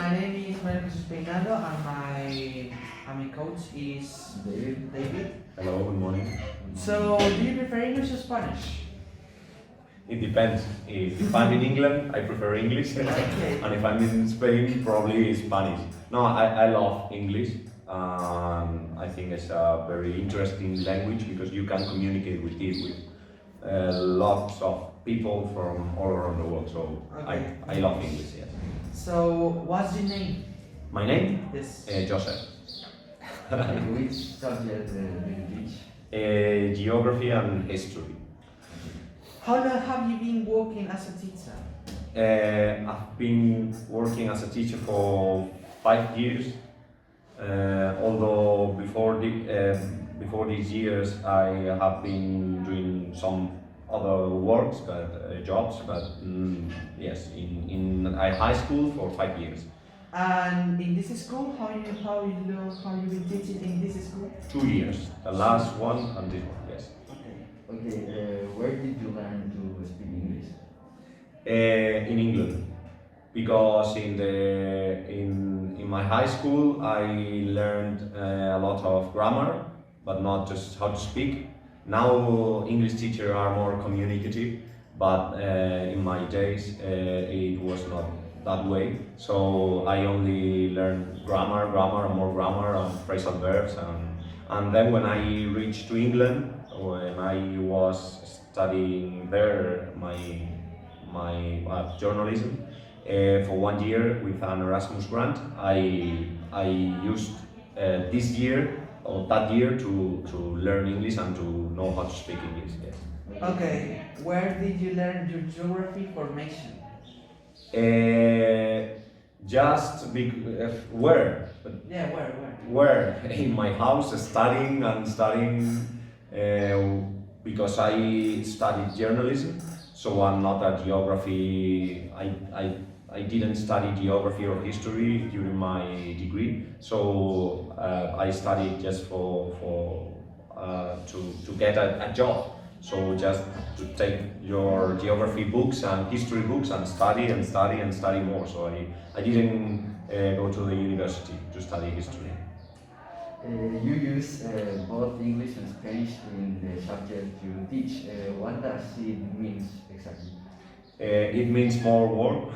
My name is María Peinado and my coach is David. Hello, good morning. So, do you prefer English or Spanish? It depends. If I'm in England, I prefer English, Okay. and if I'm in Spain, probably Spanish. No, I love English. I think it's a very interesting language because you can communicate with it with lots of people from all around the world. So Okay. I love English. Yes. So, what's your name? My name? Yes. Joseph. Which subject do you teach? Geography and history. How long have you been working as a teacher? I've been working as a teacher for 5 years. Although before these years I have been doing some other works, jobs, but yes, in a high school for 5 years. And in this school, how you been teaching in this school? 2 years, the last one and this one, yes. Okay, where did you learn to speak English? In England, because in my high school I learned a lot of grammar, but not just how to speak. Now English teachers are more communicative, but in my days it was not that way. So I only learned grammar, and more grammar, and phrasal verbs, and then when I reached to England, when I was studying there my journalism for 1 year with an Erasmus grant, I used this year or that year to learn English and to know how to speak English. Yes. Okay, where did you learn your geography formation? Where? Yeah, where? Where? In my house, studying because I studied journalism, so I'm not a geography. I didn't study geography or history during my degree, so I studied just to get a job. So just to take your geography books and history books and study more. So I didn't go to the university to study history. You use both English and Spanish in the subject you teach. What does it mean exactly? It means more work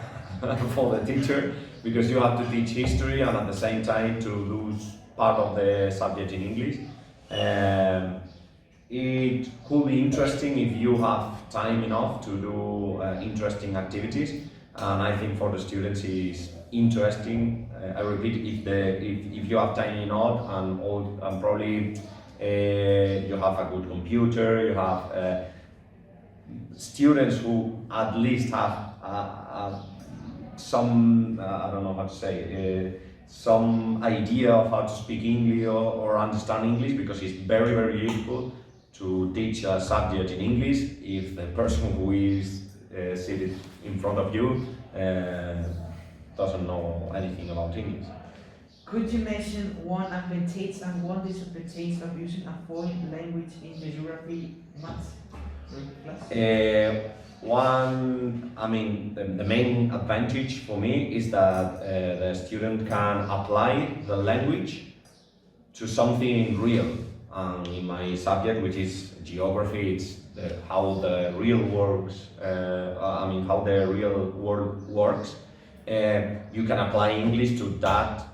for the teacher because you have to teach history and at the same time to do part of the subject in English. It could be interesting if you have time enough to do interesting activities, and I think for the students it's interesting. I repeat, if you have time enough and probably you have a good computer, you have students who at least have some I don't know how to say some idea of how to speak English or understand English, because it's very difficult to teach a subject in English if the person who is seated in front of you doesn't know anything about English. Could you mention one advantage and one disadvantage of using a foreign language in the geography maths class? The main advantage for me is that the student can apply the language to something real. In my subject, which is geography, it's how the real works. How the real world works. You can apply English to that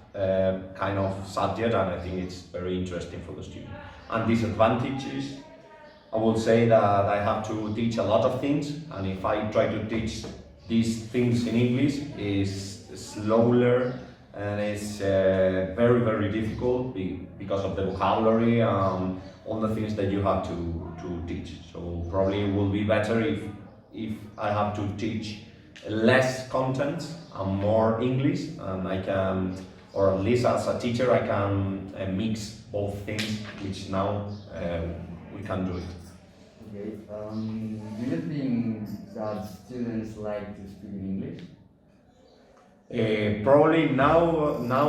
kind of subject, and I think it's very interesting for the student. And disadvantages, I would say that I have to teach a lot of things, and if I try to teach these things in English, it's slower and it's very difficult because of the vocabulary and all the things that you have to teach. So probably it will be better if I have to teach less content and more English, and I can, or at least as a teacher, I can mix both things, which now we can do it. Okay. Do you think that students like to speak in English? Probably nowadays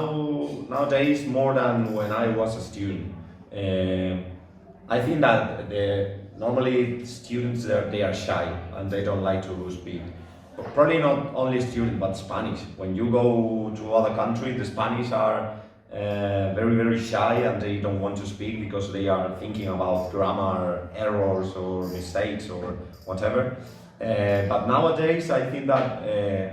more than when I was a student. I think that normally students they are shy and they don't like to speak. probably not only students but Spanish. When you go to other countries, the Spanish are very very shy and they don't want to speak because they are thinking about grammar errors or mistakes or whatever. But nowadays I think that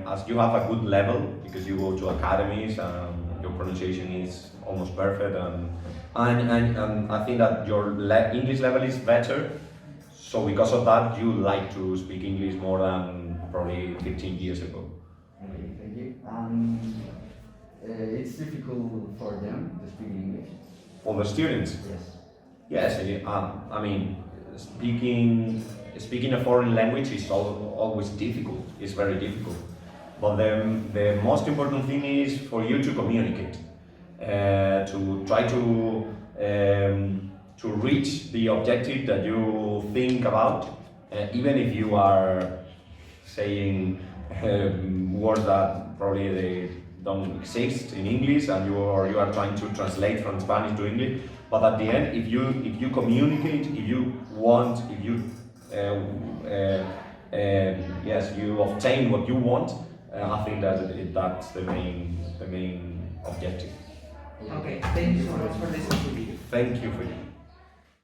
as you have a good level because you go to academies and your pronunciation is almost perfect and I think that your English level is better. So because of that, you like to speak English more than probably 15 years ago. Okay, thank you. It's difficult for them to speak English. For the students, Yes. yes. I mean, speaking a foreign language is always difficult. It's very difficult. But the most important thing is for you to communicate, to try to reach the objective that you think about, even if you are saying words that probably they don't exist in English and you are trying to translate from Spanish to English. But at the end, if you communicate, if you want, if you yes, you obtain what you want, I think that that's the main objective. Okay, thank you so much for listening to me. Thank you for you.